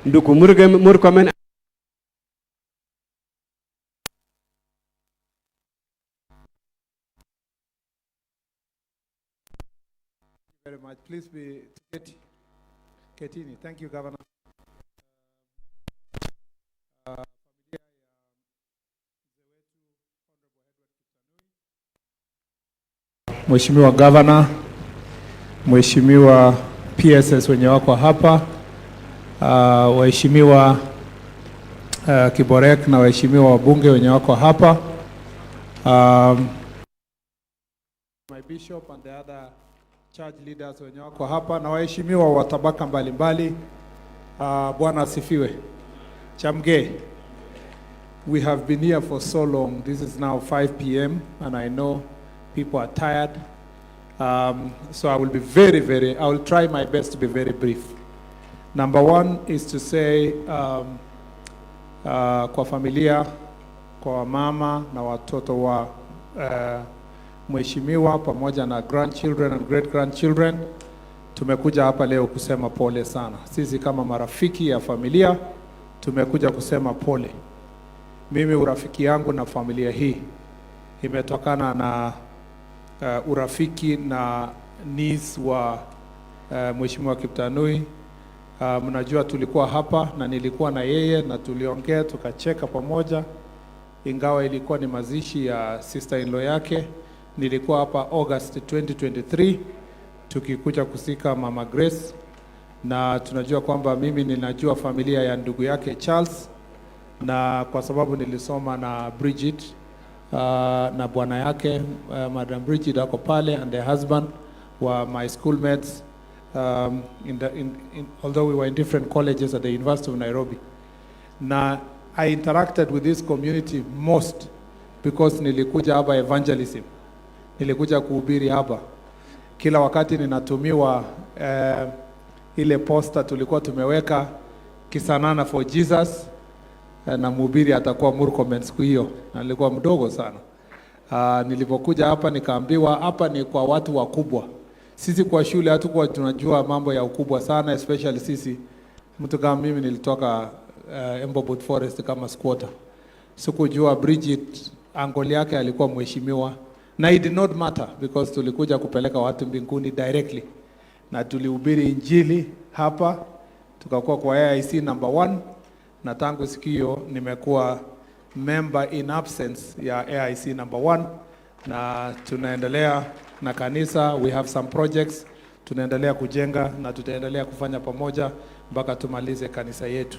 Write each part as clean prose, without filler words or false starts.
Ndugu Murkomen. Very much. Please be Ketini. Thank you, Governor. Mheshimiwa Governor, Mheshimiwa PSS wenye wako hapa, waheshimiwa Kiborek na waheshimiwa wabunge wenye wako hapa, my bishop and the other church leaders wenye wako hapa, na waheshimiwa wa tabaka mbalimbali, Bwana asifiwe. Chamge, we have been here for so long. This is now 5 p.m. and I know people are tired. So I will be I will try my best to be very brief. Number one is to say, kwa familia, kwa mama na watoto wa mheshimiwa pamoja na grandchildren and great grandchildren, tumekuja hapa leo kusema pole sana. Sisi kama marafiki ya familia tumekuja kusema pole. Mimi urafiki yangu na familia hii imetokana na urafiki na niece wa mheshimiwa Kiptanui. Mnajua tulikuwa hapa na nilikuwa na yeye na tuliongea tukacheka pamoja, ingawa ilikuwa ni mazishi ya sister-in-law yake. Nilikuwa hapa August 2023 tukikuja kusika Mama Grace, na tunajua kwamba mimi ninajua familia ya ndugu yake Charles, na kwa sababu nilisoma na Bridget na bwana yake Madam Bridget ako pale and the husband were my schoolmates, although we were in different colleges at the University of Nairobi. Na I interacted with this community most because nilikuja hapa evangelism, nilikuja kuhubiri hapa. Kila wakati ninatumiwa ile poster tulikuwa tumeweka Kisanana for Jesus, na mhubiri atakuwa Murkomen siku hiyo, na nilikuwa mdogo sana. Nilipokuja hapa nikaambiwa hapa ni kwa watu wakubwa. Sisi kwa shule hatukuwa tunajua mambo ya ukubwa sana, especially sisi. Mtu kama mimi nilitoka Embobot Forest kama squatter. Sikujua Bridget angoli yake alikuwa mheshimiwa, na it did not matter because tulikuja kupeleka watu mbinguni directly. Na tulihubiri injili hapa, tukakuwa kwa AIC number 1, na tangu siku hiyo nimekuwa member in absence ya AIC number 1, na tunaendelea na kanisa. We have some projects tunaendelea kujenga na tutaendelea kufanya pamoja mpaka tumalize kanisa yetu.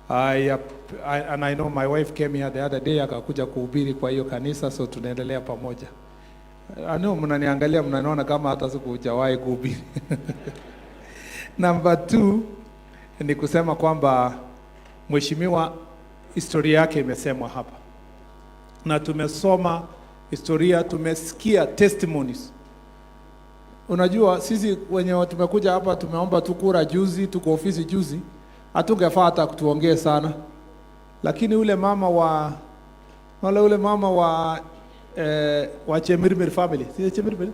And I know my wife came here the other day akakuja kuhubiri kwa hiyo kanisa, so tunaendelea pamoja. I know mnaniangalia mnaniona kama hata sikujawahi kuhubiri. Number 2 ni kusema kwamba mheshimiwa historia yake imesemwa hapa, na tumesoma historia, tumesikia testimonies. Unajua sisi wenye tumekuja hapa tumeomba tu kura juzi, tuko ofisi juzi, hatungefaa hata kutuongee sana, lakini ule mama wa Chemirmir family, si Chemirmir?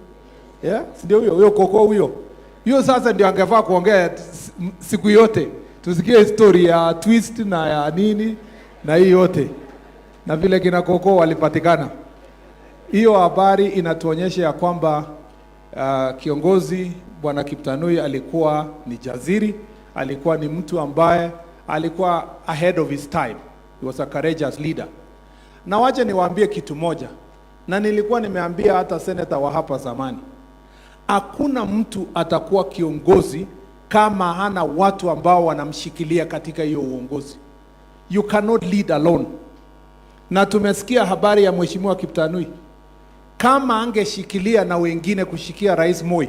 Yeah, ndio huyo koko huyo sasa ndio angefaa kuongea siku yote, tusikie historia ya twist na ya nini na hii yote, na vile kina koko walipatikana. Hiyo habari inatuonyesha ya kwamba kiongozi Bwana Kiptanui alikuwa ni jaziri, alikuwa ni mtu ambaye alikuwa ahead of his time. He was a courageous leader. Na wacha niwaambie kitu moja, na nilikuwa nimeambia hata senator wa hapa zamani, hakuna mtu atakuwa kiongozi kama hana watu ambao wanamshikilia katika hiyo uongozi. You cannot lead alone. Na tumesikia habari ya mheshimiwa Kiptanui, kama angeshikilia na wengine kushikia Rais Moi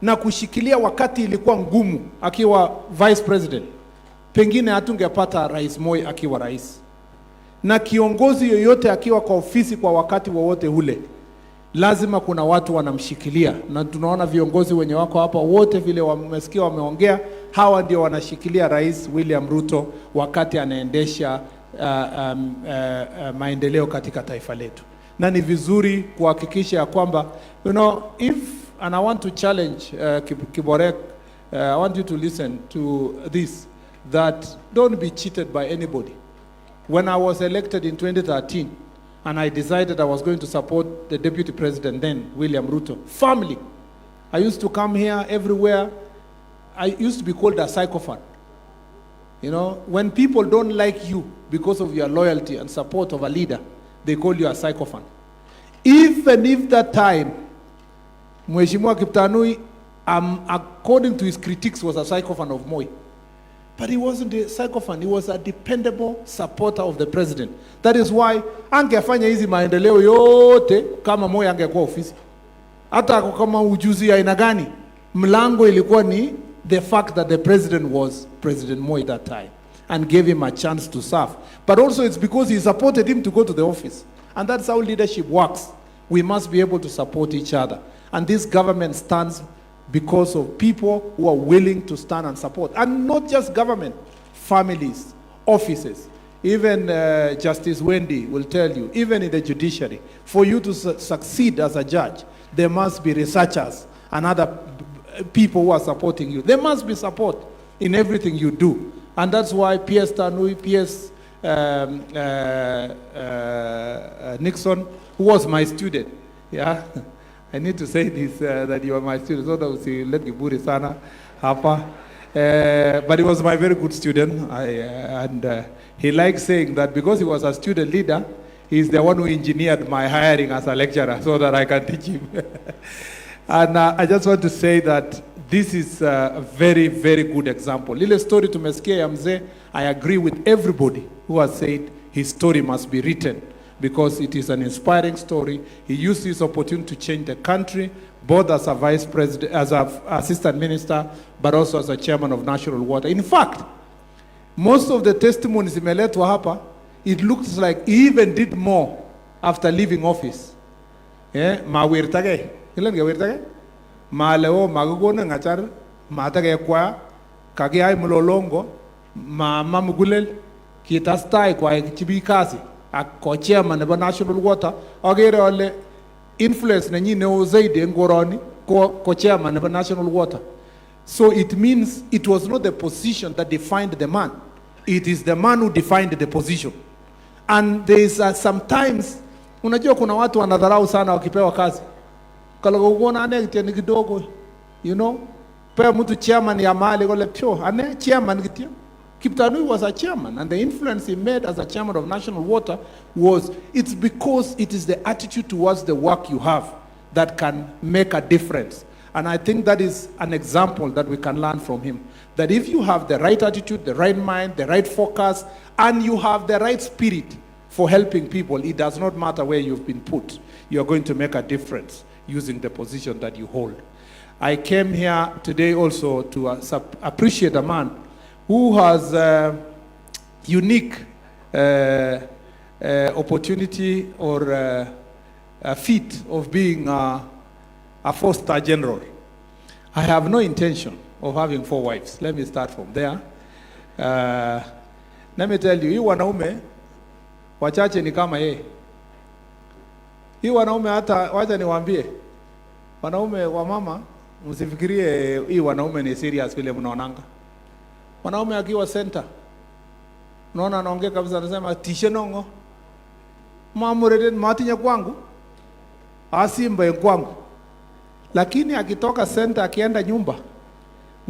na kushikilia wakati ilikuwa ngumu akiwa vice president, pengine hatungepata Rais Moi akiwa rais. Na kiongozi yoyote akiwa kwa ofisi kwa wakati wowote ule, lazima kuna watu wanamshikilia, na tunaona viongozi wenye wako hapa wote vile wamesikia wameongea, hawa ndio wanashikilia Rais William Ruto wakati anaendesha maendeleo katika taifa letu. Na ni vizuri kuhakikisha kwamba and I want to challenge Kiborek, I want you to listen to this. that don't be cheated by anybody. When I was elected in 2013, and I decided I was going to support the deputy president then, William Ruto, family. I used to come here everywhere. I used to be called a psychopath. You know, when people don't like you because of your loyalty and support of a leader, they call you a psychopath. Even if that time, Mheshimiwa Kiptanui, according to his critics, was a psychopath of Moi. But he wasn't a psychopath. He was a dependable supporter of the president. That is why angefanya hizi maendeleo yote kama Moi angekuwa ofisi. Hata kama ujuzi aina gani, mlango ilikuwa ni the fact that the president was President Moi that time and gave him a chance to serve. But also it's because he supported him to go to the office. And that's how leadership works. We must be able to support each other. And this government stands because of people who are willing to stand and support. And not just government, families, offices. Even Justice Wendy will tell you, even in the judiciary, for you to succeed as a judge, there must be researchers and other people who are supporting you. There must be support in everything you do. And that's why P.S. Tanui, P.S. Nixon, who was my student, yeah, I need to say this, that you are my student, so that we let Giburi Sana hapa. But he was my very good student, and he likes saying that because he was a student leader, he's the one who engineered my hiring as a lecturer so that I can teach him. And I just want to say that this is a very, very good example. Lile story tumesikia ya mzee, I agree with everybody who has said his story must be written, because it is an inspiring story. He used this opportunity to change the country, both as a vice president, as an assistant minister, but also as a chairman of National Water. In fact, most of the testimonies imeletwa hapa, it looks like he even did more after leaving office. Yeah, mawirtage, ilan gawirtage, maleo magugona ngachar, matage kwa, kagiai mulolongo, mamugulel, kitastai kwa chibikazi. Ako chairman of National Water, agere ole influence na nyine ozaidi ngoroni ko chairman of National Water. So it means it was not the position that defined the man. It is the man who defined the position. And there is sometimes, unajua kuna watu wanadharau sana wakipewa kazi. Kala kuona ane kitia ni kidogo, you know, pewa mtu chairman ya mahali kole pyo, ane chairman kitia. Kiptanui was a chairman, and the influence he made as a chairman of National Water it's because it is the attitude towards the work you have that can make a difference. And I think that is an example that we can learn from him. That if you have the right attitude, the right mind, the right focus, and you have the right spirit for helping people, it does not matter where you've been put. You're going to make a difference using the position that you hold. I came here today also to appreciate a man who has unique opportunity or a feat of being a four-star general. I have no intention of having 4 wives. Let me start from there. Let me tell you, hii wanaume wachache ni kama yeye. Hii wanaume hata wacha niwaambie, wanaume wa mama msifikirie hii wanaume ni serious vile mnaonanga. Wanaume akiwa center, unaona anaongea kabisa, anasema tishe nongo mamureden matinya kwangu asimba kwangu. Lakini akitoka center akienda nyumba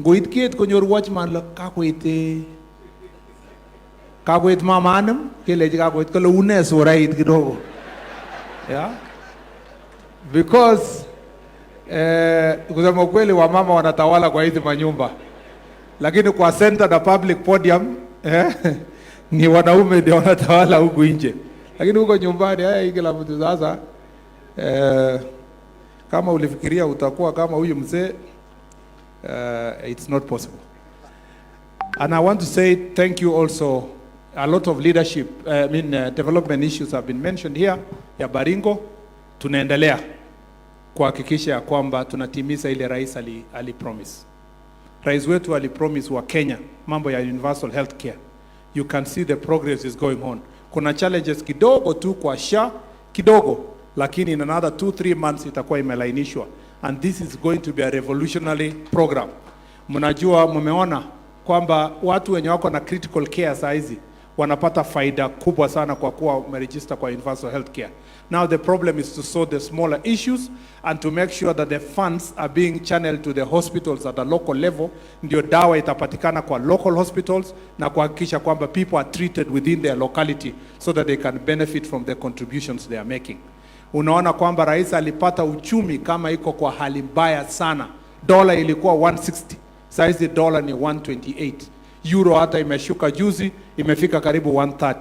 ngoitket konyor watchman la kakoit mama anam keleji kakoit kala une sorait kidogo. Yeah, because kusema kweli wamama wanatawala kwa hizi manyumba, lakini kwa center na public podium ni wanaume ndio wanatawala huku nje. Lakini huko nyumbani kila mtu sasa kama ulifikiria utakuwa kama huyu mzee, it's not possible. And I want to say thank you also. A lot of leadership, development issues have been mentioned here. Ya Baringo, tunaendelea kuhakikisha ya kwamba tunatimiza ile rais ali-promise. Rais wetu ali-promise wa Kenya, mambo ya universal health care. You can see the progress is going on. Kuna challenges kidogo tu kwa SHA, kidogo, lakini in another 2-3 months itakuwa imelainishwa. And this is going to be a revolutionary program. Mnajua, mumeona kwamba watu wenye wako na critical care saa hizi wanapata faida kubwa sana kwa kuwa umeregister kwa universal health care. Now the problem is to solve the smaller issues and to make sure that the funds are being channeled to the hospitals at a local level, ndio dawa itapatikana kwa local hospitals na kuhakikisha kwamba people are treated within their locality so that they can benefit from the contributions they are making. Unaona kwamba rais alipata uchumi kama iko kwa hali mbaya sana. Dola ilikuwa 160, saizi dola ni 128. Euro hata imeshuka juzi, imefika karibu 130.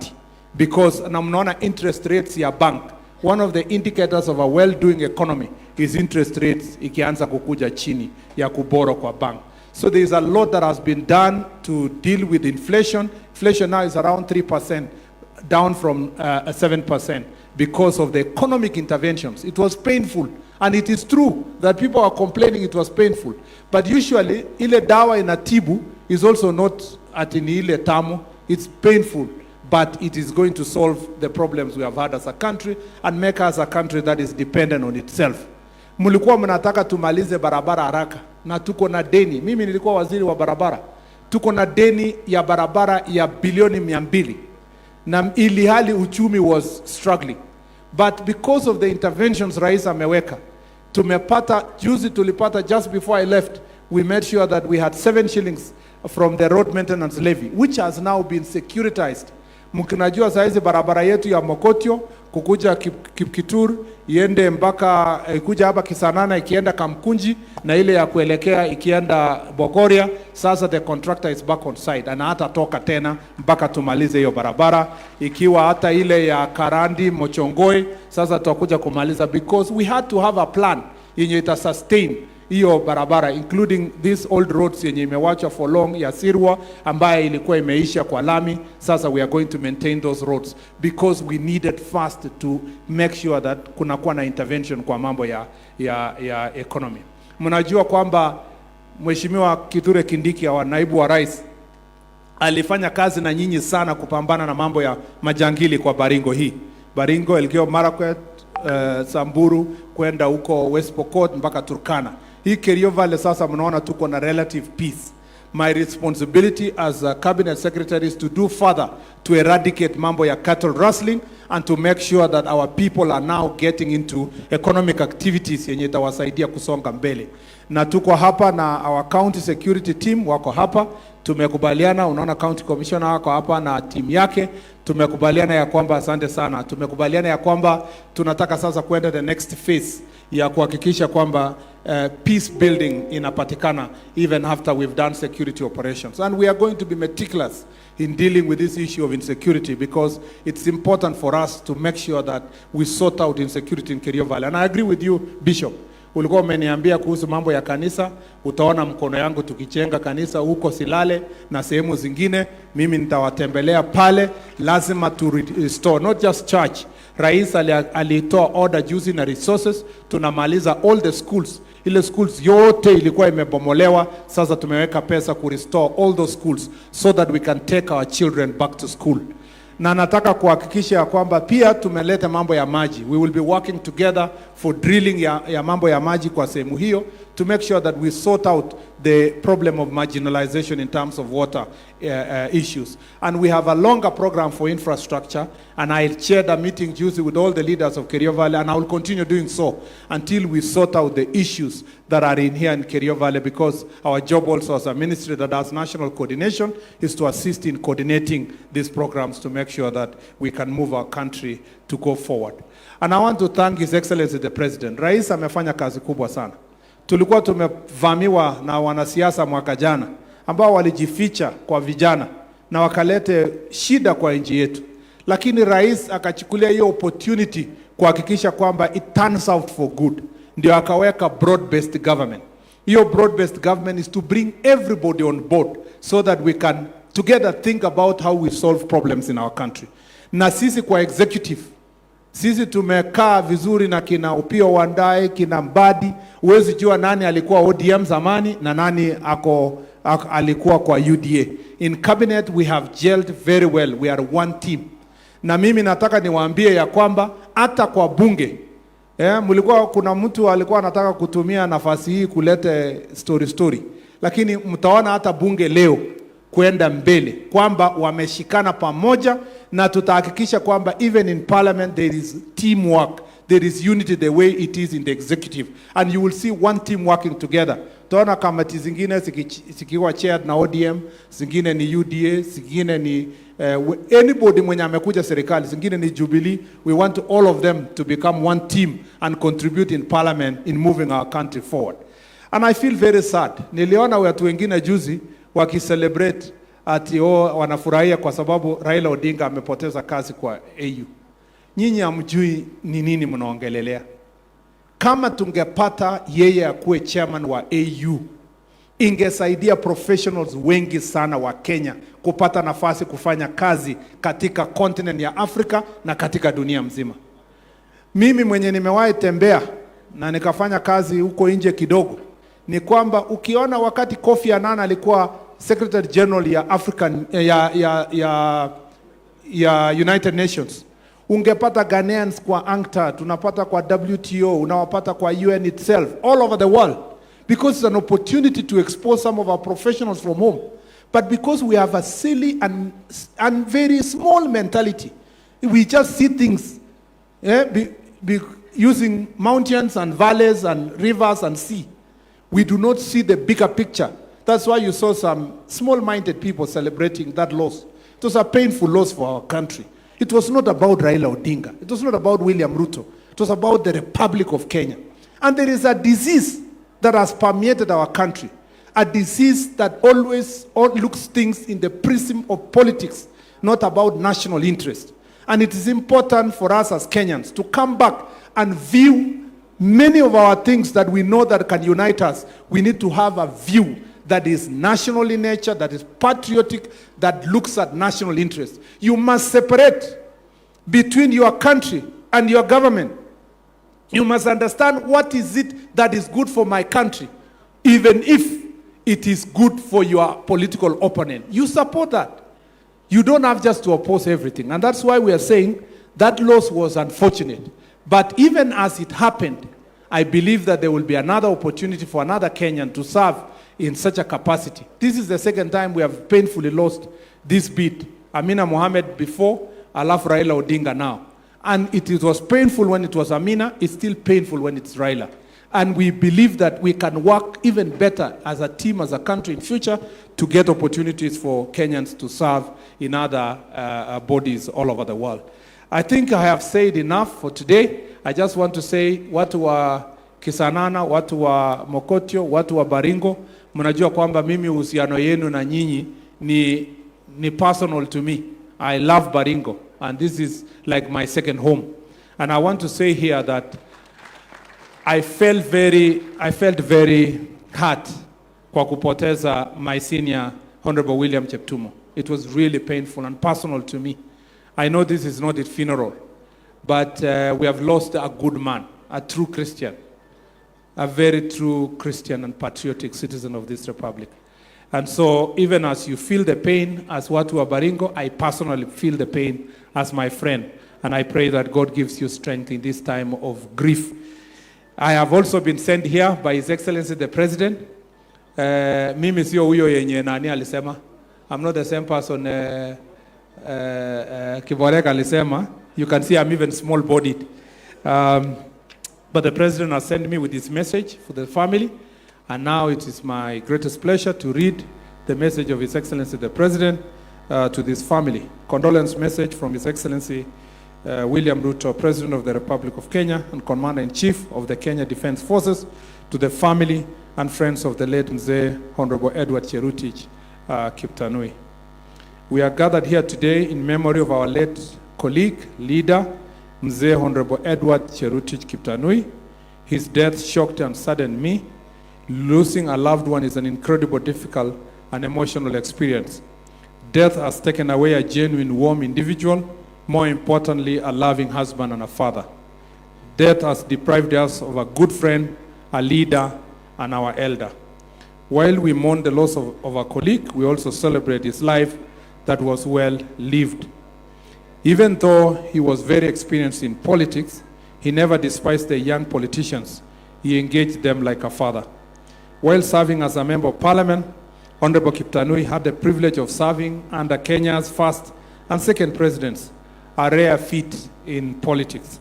Because na mnaona interest rates ya bank, one of the indicators of a well-doing economy is interest rates ikianza kukuja chini ya kuboro kwa bank. So there is a lot that has been done to deal with inflation. Inflation now is around 3%, down from 7% because of the economic interventions. It was painful, and it is true that people are complaining it was painful. But usually, ile dawa inatibu is also not at ile tamu. It's painful, but it is going to solve the problems we have had as a country and make us a country that is dependent on itself. Mulikuwa mnataka tumalize barabara haraka na tuko na deni. Mimi nilikuwa waziri wa barabara. Tuko na deni ya barabara ya bilioni 200. Na ili hali uchumi was struggling. But because of the interventions rais ameweka, tumepata, juzi tulipata, just before I left, we made sure that we had 7 shillings from the road maintenance levy, which has now been securitized. Mkinajua saizi barabara yetu ya Mokotio, kukuja Kipkitur, iende mpaka, kuja hapa Kisanana, ikienda Kamkunji, na ile ya kuelekea ikienda Bogoria. Sasa the contractor is back on site, na hata toka tena mpaka tumalize hiyo barabara. Ikiwa hata ile ya Karandi, Mochongoi, sasa tutakuja kumaliza, because we had to have a plan yenye ita sustain hiyo barabara, including these old roads yenye imewachwa for long ya Sirwa ambaye ilikuwa imeisha kwa lami. Sasa we are going to maintain those roads because we needed fast to make sure that kunakuwa na intervention kwa mambo ya economy. Mnajua kwamba Mheshimiwa Kithure Kindiki wa naibu wa rais alifanya kazi na nyinyi sana kupambana na mambo ya majangili kwa Baringo hii. Baringo, Elgeyo Marakwet, Samburu, kwenda huko West Pokot mpaka Turkana. Hii Kerio Valley sasa mnaona tuko na relative peace. My responsibility as a cabinet secretary is to do further to eradicate mambo ya cattle rustling and to make sure that our people are now getting into economic activities yenye itawasaidia kusonga mbele. Na tuko hapa na our county security team wako hapa. Tumekubaliana, unaona county commissioner wako hapa na team yake. Tumekubaliana ya kwamba, asante sana, tumekubaliana ya kwamba tunataka sasa kwenda the next phase ya kuhakikisha kwamba peace building inapatikana even after we've done security operations. And we are going to be meticulous in dealing with this issue of insecurity because it's important for us to make sure that we sort out insecurity in Kerio Valley. And I agree with you, Bishop. Ulikuwa umeniambia kuhusu mambo ya kanisa, utaona mkono yangu tukichenga kanisa huko Silale na sehemu zingine. Mimi nitawatembelea pale, lazima to restore, not just church. Rais alitoa order juzi na resources, tunamaliza all the schools. Ile schools yote ilikuwa imebomolewa, sasa tumeweka pesa ku restore all those schools so that we can take our children back to school. Na nataka kuhakikisha kwamba pia tumeleta mambo ya maji. We will be working together for drilling ya mambo ya maji kwa sehemu hiyo to make sure that we sort out the problem of marginalization in terms of water issues. And we have a longer program for infrastructure, and I chaired a meeting Tuesday with all the leaders of Kerio Valley, and I will continue doing so until we sort out the issues that are in here in Kerio Valley, because our job also as a ministry that has national coordination is to assist in coordinating these programs to make sure that we can move our country to go forward. And I want to thank His Excellency the President. Rais amefanya kazi kubwa sana. Tulikuwa tumevamiwa na wanasiasa mwaka jana ambao walijificha kwa vijana na wakalete shida kwa nchi yetu. Lakini rais akachukulia hiyo opportunity kuhakikisha kwamba it turns out for good. Ndio akaweka broad-based government. Hiyo broad-based government is to bring everybody on board so that we can together think about how we solve problems in our country. Na sisi kwa executive, sisi tumekaa vizuri na kina Upio Wandae, kina Mbadi. Huwezi jua nani alikuwa ODM zamani na nani alikuwa kwa UDA. In cabinet we have gelled very well. We are one team. Na mimi nataka niwaambie ya kwamba hata kwa bunge, mlikuwa kuna mtu alikuwa anataka kutumia nafasi hii kulete story. Lakini mtaona hata bunge leo kwenda mbele, kwamba wameshikana pamoja, na tutahakikisha kwamba even in parliament there is teamwork, there is unity the way it is in the executive, and you will see one team working together. Tuona kamati zingine zikiwa chaired na ODM, zingine ni UDA, zingine ni anybody mwenye amekuja serikali, zingine ni Jubilee. We want all of them to become one team and contribute in parliament in moving our country forward. And I feel very sad. Niliona watu wengine juzi wakicelebrate ati wanafurahia kwa sababu Raila Odinga amepoteza kazi kwa AU. Nyinyi hamjui ni nini mnaongelelea. Kama tungepata yeye akuwe chairman wa AU, ingesaidia professionals wengi sana wa Kenya kupata nafasi kufanya kazi katika continent ya Afrika na katika dunia mzima. Mimi mwenye nimewahi tembea na nikafanya kazi huko nje kidogo, ni kwamba ukiona wakati Kofi Annan alikuwa Secretary General ya African ya United Nations, ungepata Ghanaians kwa UNCTAD, unapata kwa WTO, unawapata kwa UN itself, all over the world, because it's an opportunity to expose some of our professionals from home. But because we have a silly and very small mentality, we just see things using mountains and valleys and rivers and sea. We do not see the bigger picture. That's why you saw some small-minded people celebrating that loss. It was a painful loss for our country. It was not about Raila Odinga. It was not about William Ruto. It was about the Republic of Kenya. And there is a disease that has permeated our country, a disease that always looks things in the prism of politics, not about national interest. And it is important for us as Kenyans to come back and view many of our things that we know that can unite us. We need to have a view that is national in nature, that is patriotic, that looks at national interest. You must separate between your country and your government. You must understand what is it that is good for my country, even if it is good for your political opponent. You support that. You don't have just to oppose everything. And that's why we are saying that loss was unfortunate. But even as it happened, I believe that there will be another opportunity for another Kenyan to serve in such a capacity. This is the second time we have painfully lost this bid. Amina Mohamed before, Alaf Raila Odinga now. And it was painful when it was Amina, it's still painful when it's Raila. And we believe that we can work even better as a team, as a country in future, to get opportunities for Kenyans to serve in other bodies all over the world. I think I have said enough for today. I just want to say, watu wa Kisanana, watu wa Mokotio, watu wa Baringo, mnajua kwamba mimi uhusiano yenu na nyinyi ni personal to me. I love Baringo, and this is like my second home. And I want to say here that I felt very hurt kwa kupoteza my senior Honorable William Cheptumo. It was really painful and personal to me. I know this is not a funeral, but we have lost a good man, a true Christian, a very true Christian and patriotic citizen of this republic. And so even as you feel the pain as Watu wa Baringo, I personally feel the pain as my friend. And I pray that God gives you strength in this time of grief. I have also been sent here by His Excellency the President. Mimi sio huyo yenye nani alisema. I'm not the same person Kiboreka alisema. You can see I'm even small-bodied. But the President has sent me with this message for the family. And now it is my greatest pleasure to read the message of His Excellency the President to this family. Condolence message from His Excellency William Ruto, President of the Republic of Kenya and Commander-in-Chief of the Kenya Defense Forces, to the family and friends of the late Mzee Honorable Edward Cherutich Kiptanui. We are gathered here today in memory of our late colleague, leader, Mzee Honorable Edward Cherutich Kiptanui. His death shocked and saddened me. Losing a loved one is an incredible, difficult, and emotional experience. Death has taken away a genuine, warm individual, more importantly, a loving husband and a father. Death has deprived us of a good friend, a leader, and our elder. While we mourn the loss of a colleague, we also celebrate his life that was well lived. Even though he was very experienced in politics, he never despised the young politicians. He engaged them like a father. While serving as a member of parliament, Honorable Kiptanui had the privilege of serving under Kenya's first and second presidents, a rare feat in politics.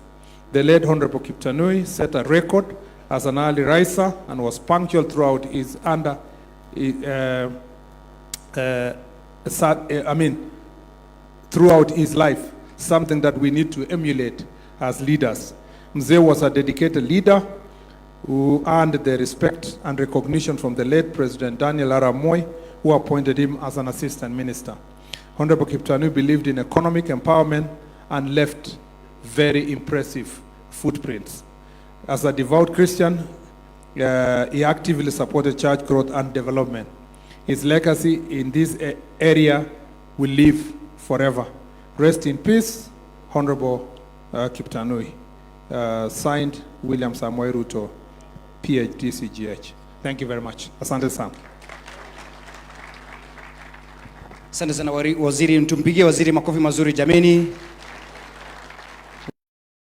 The late Honorable Kiptanui set a record as an early riser and was punctual throughout his throughout his life, something that we need to emulate as leaders. Mzee was a dedicated leader who earned the respect and recognition from the late President Daniel Arap Moi, who appointed him as an assistant minister. Honorable Kiptanui believed in economic empowerment and left very impressive footprints. As a devout Christian, he actively supported church growth and development. His legacy in this area will live forever. Rest in peace, Honorable Kiptanui. Signed, William Samoei Ruto, PhD, CGH. Thank you very much. Asante sana. Asante sana waziri, mtumpigie waziri makofi mazuri jameni.